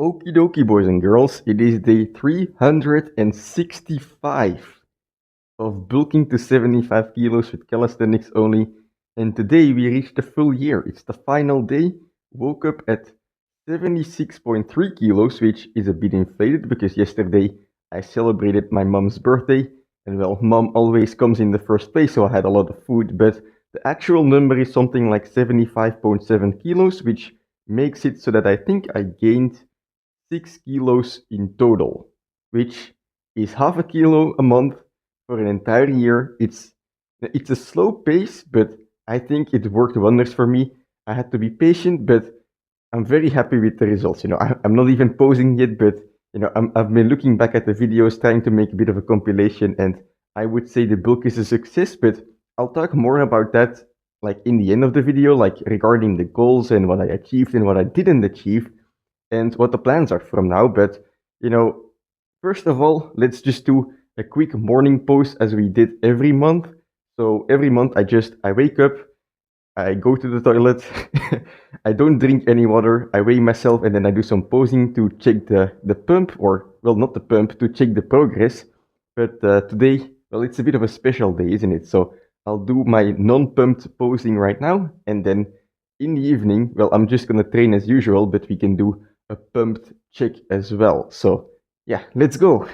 Okie dokie, boys and girls, it is day 365 of bulking to 75 kilos with calisthenics only, and today we reached the full year. It's the final day. Woke up at 76.3 kilos, which is a bit inflated because yesterday I celebrated my mom's birthday, and well, mom always comes in the first place, so I had a lot of food, but the actual number is something like 75.7 kilos, which makes it so that I think I gained 6 kilos in total, which is half a kilo a month for an entire year. It's a slow pace, but I think it worked wonders for me. I had to be patient, but I'm very happy with the results. I'm not even posing yet, but I've been looking back at the videos, trying to make a bit of a compilation, and I would say the bulk is a success. But I'll talk more about that, like in the end of the video, like regarding the goals and what I achieved and what I didn't achieve and what the plans are from now. But, first of all, let's just do a quick morning pose as we did every month. So every month I wake up, I go to the toilet, I don't drink any water, I weigh myself, and then I do some posing to check the pump, or, well, not the pump, to check the progress. But today, well, it's a bit of a special day, isn't it? So I'll do my non-pumped posing right now, and then in the evening, well, I'm just gonna train as usual, but we can do a pumped check as well. So yeah, let's go.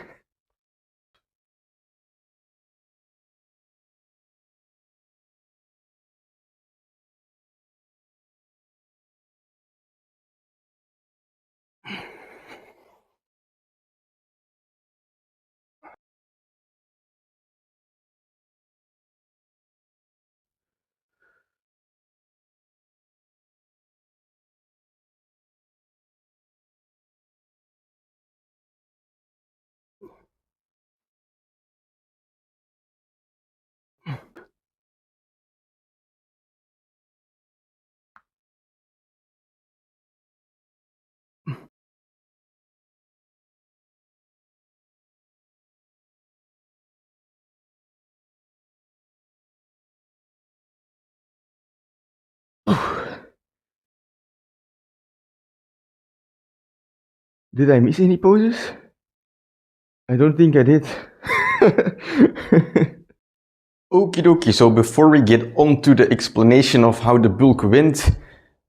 Did I miss any poses? I don't think I did. Okie dokie, so before we get on to the explanation of how the bulk went,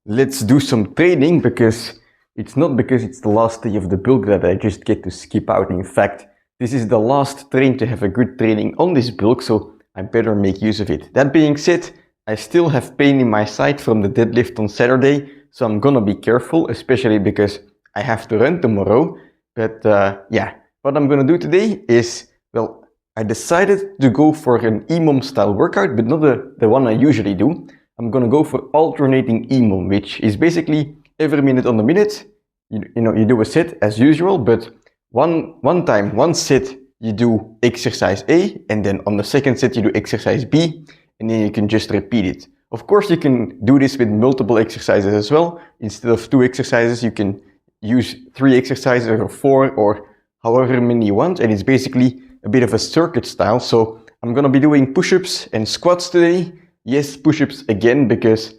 let's do some training, because it's not because it's the last day of the bulk that I just get to skip out. In fact, this is the last train to have a good training on this bulk, so I better make use of it. That being said, I still have pain in my side from the deadlift on Saturday, so I'm gonna be careful, especially because I have to run tomorrow. But yeah, what I'm gonna do today is, well, I decided to go for an EMOM style workout, but not the one I usually do. I'm gonna go for alternating EMOM, which is basically every minute on the minute. You do a set as usual, but one set you do exercise A, and then on the second set you do exercise B, and then you can just repeat it. Of course, you can do this with multiple exercises as well. Instead of 2 exercises, you can use 3 exercises or 4 or however many you want, and it's basically a bit of a circuit style. So I'm gonna be doing push-ups and squats today. Yes, push-ups again, because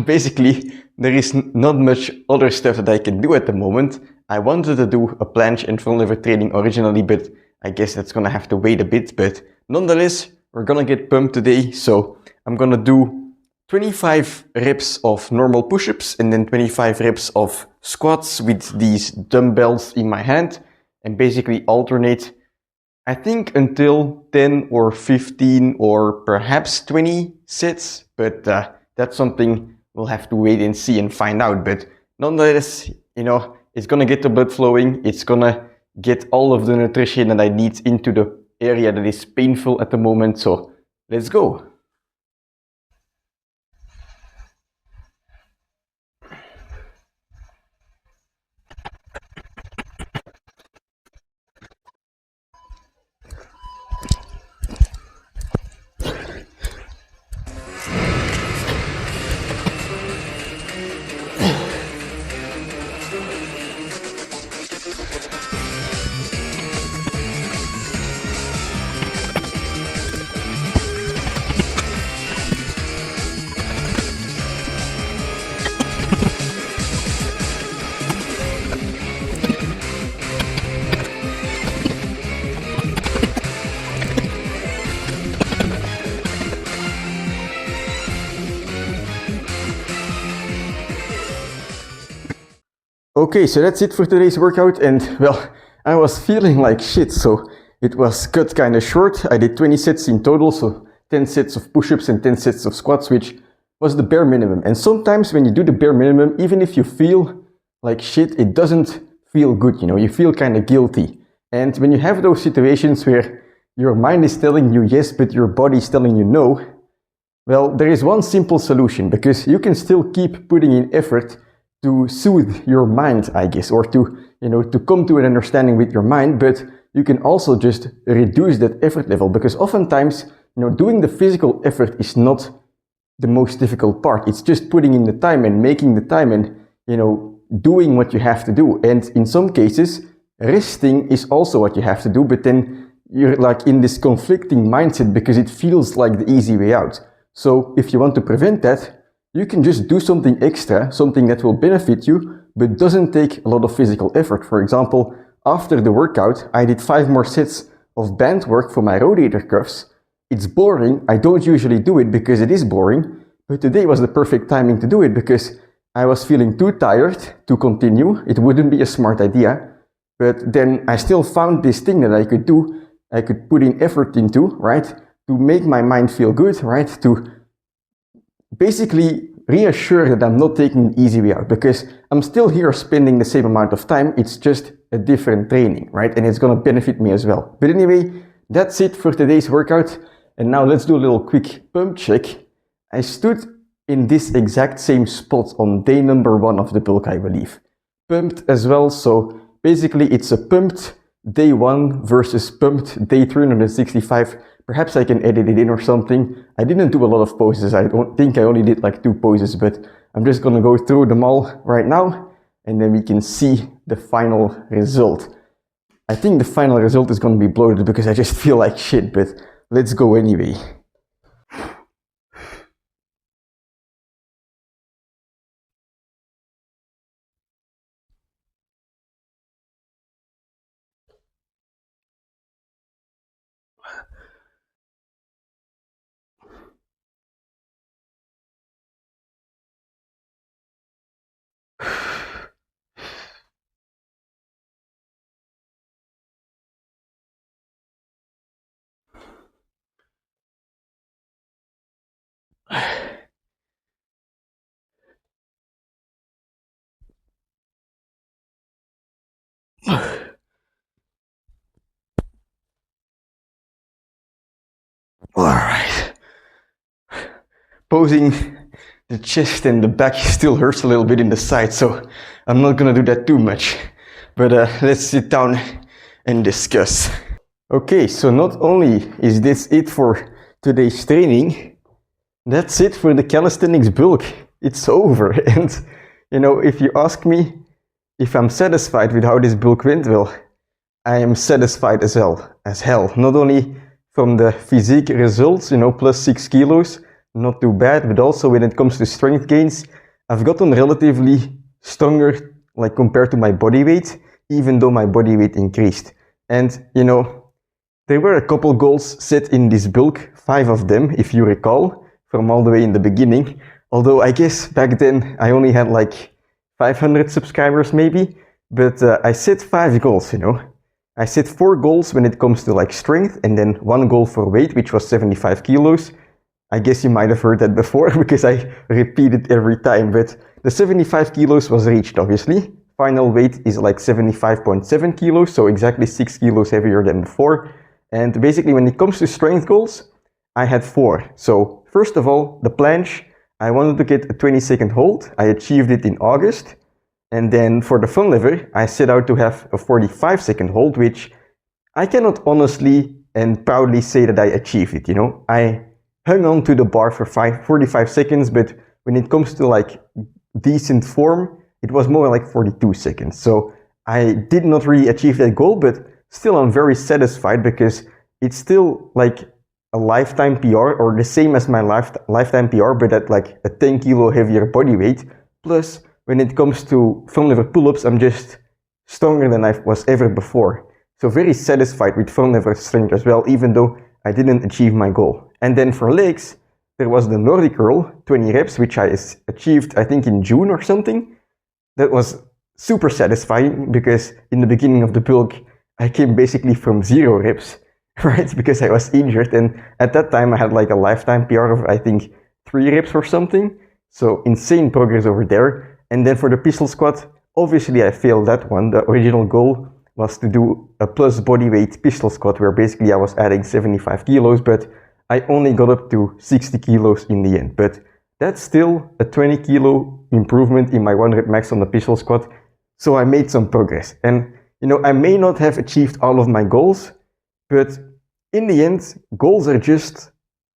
basically there is not much other stuff that I can do at the moment. I wanted to do a planche and front lever training originally, but I guess that's gonna have to wait a bit. But nonetheless, we're gonna get pumped today. So I'm gonna do 25 reps of normal push-ups and then 25 reps of squats with these dumbbells in my hand, and basically alternate, I think, until 10 or 15 or perhaps 20 sets, but that's something we'll have to wait and see and find out. But nonetheless, it's gonna get the blood flowing, it's gonna get all of the nutrition that I need into the area that is painful at the moment, so let's go. Okay, so that's it for today's workout, and well, I was feeling like shit, so it was cut kind of short. I did 20 sets in total, so 10 sets of push-ups and 10 sets of squats, which was the bare minimum. And sometimes when you do the bare minimum, even if you feel like shit, it doesn't feel good, you know, you feel kind of guilty. And when you have those situations where your mind is telling you yes, but your body is telling you no, well, there is one simple solution, because you can still keep putting in effort to soothe your mind, I guess, or to, to come to an understanding with your mind, but you can also just reduce that effort level, because oftentimes, doing the physical effort is not the most difficult part. It's just putting in the time and making the time and, doing what you have to do. And in some cases, resting is also what you have to do, but then you're like in this conflicting mindset because it feels like the easy way out. So if you want to prevent that, you can just do something extra, something that will benefit you, but doesn't take a lot of physical effort. For example, after the workout, I did 5 more sets of band work for my rotator cuffs. It's boring. I don't usually do it because it is boring, but today was the perfect timing to do it because I was feeling too tired to continue. It wouldn't be a smart idea, but then I still found this thing that I could do. I could put in effort into, right? To make my mind feel good, right? To basically reassure that I'm not taking the easy way out, because I'm still here spending the same amount of time. It's just a different training, right? And it's going to benefit me as well. But anyway, that's it for today's workout. And now let's do a little quick pump check. I stood in this exact same spot on day number 1 of the bulk, I believe. Pumped as well. So basically it's a pumped day 1 versus pumped day 365. Perhaps I can edit it in or something. I didn't do a lot of poses. I don't think I only did like 2 poses, but I'm just gonna go through them all right now, and then we can see the final result. I think the final result is gonna be bloated because I just feel like shit, but let's go anyway. Alright. Posing the chest and the back still hurts a little bit in the side, so I'm not gonna do that too much. But let's sit down and discuss. Okay, so not only is this it for today's training, that's it for the calisthenics bulk. It's over. And if you ask me if I'm satisfied with how this bulk went, well, I am satisfied as hell. Not only from the physique results, plus 6 kilos, not too bad, but also when it comes to strength gains, I've gotten relatively stronger, like compared to my body weight, even though my body weight increased. And there were a couple goals set in this bulk, 5 of them, if you recall, from all the way in the beginning. Although I guess back then I only had like 500 subscribers maybe, but I set 5 goals, I set 4 goals when it comes to like strength, and then 1 goal for weight, which was 75 kilos. I guess you might have heard that before because I repeat it every time, but the 75 kilos was reached, obviously. Final weight is like 75.7 kilos, so exactly 6 kilos heavier than before. And basically when it comes to strength goals, I had 4. So first of all, the planche, I wanted to get a 20-second hold. I achieved it in August. And then for the front lever, I set out to have a 45-second hold, which I cannot honestly and proudly say that I achieved it, I hung on to the bar for 45 seconds, but when it comes to like decent form, it was more like 42 seconds. So I did not really achieve that goal, but still I'm very satisfied because it's still like a lifetime PR, or the same as my lifetime PR, but at like a 10 kilo heavier body weight. Plus, when it comes to front lever pull-ups, I'm just stronger than I was ever before. So very satisfied with front lever strength as well, even though I didn't achieve my goal. And then for legs, there was the Nordic curl, 20 reps, which I achieved, I think in June or something. That was super satisfying because in the beginning of the bulk, I came basically from 0 reps, right? Because I was injured, and at that time I had like a lifetime PR of I think 3 reps or something. So insane progress over there. And then for the pistol squat, obviously I failed that one. The original goal was to do a plus bodyweight pistol squat where basically I was adding 75 kilos, but I only got up to 60 kilos in the end. But that's still a 20 kilo improvement in my 1 rep max on the pistol squat. So I made some progress. And you know, I may not have achieved all of my goals, but in the end, goals are just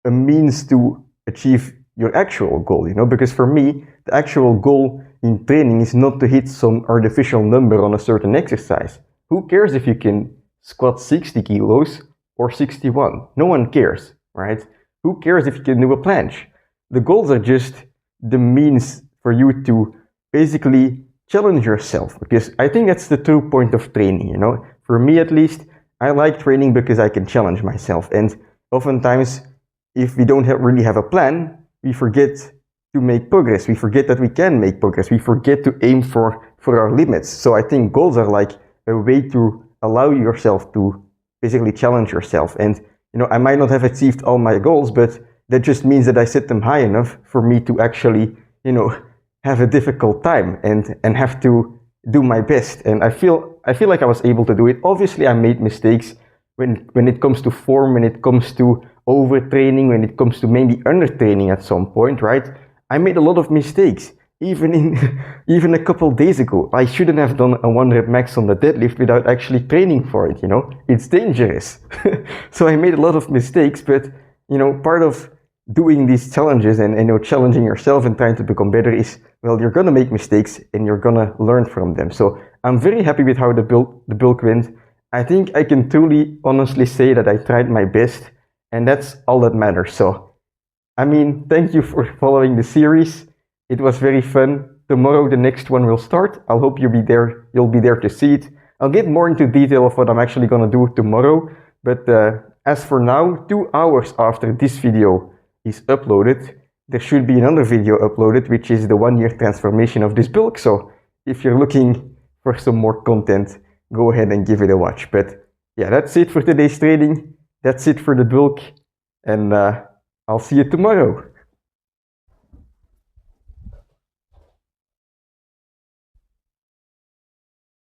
a means to achieve your actual goal, you know, because for me, the actual goal in training is not to hit some artificial number on a certain exercise. Who cares if you can squat 60 kilos or 61? No one cares, right? Who cares if you can do a planche? The goals are just the means for you to basically challenge yourself, because I think that's the true point of training, you know. For me at least, I like training because I can challenge myself, and oftentimes if we don't really have a plan, we forget to make progress. We forget that we can make progress. We forget to aim for our limits. So I think goals are like a way to allow yourself to basically challenge yourself. And you know, I might not have achieved all my goals, but that just means that I set them high enough for me to actually, you know, have a difficult time and have to do my best. And I feel like I was able to do it. Obviously, I made mistakes when it comes to form, when it comes to overtraining, when it comes to maybe undertraining at some point, right? I made a lot of mistakes. Even a couple days ago, I shouldn't have done a 1 rep max on the deadlift without actually training for it, you know? It's dangerous. So I made a lot of mistakes, but you know, part of doing these challenges and you know, challenging yourself and trying to become better is, well, you're gonna make mistakes and you're gonna learn from them. So I'm very happy with how the bulk went. I think I can truly honestly say that I tried my best, and that's all that matters. So I mean, thank you for following the series. It was very fun. Tomorrow the next one will start. I'll hope you'll be there to see it. I'll get more into detail of what I'm actually gonna do tomorrow, but as for now, 2 hours after this video is uploaded, there should be another video uploaded, which is the 1-year transformation of this bulk. So if you're looking for some more content, go ahead and give it a watch. But yeah, that's it for today's training. That's it for the bulk, and I'll see you tomorrow.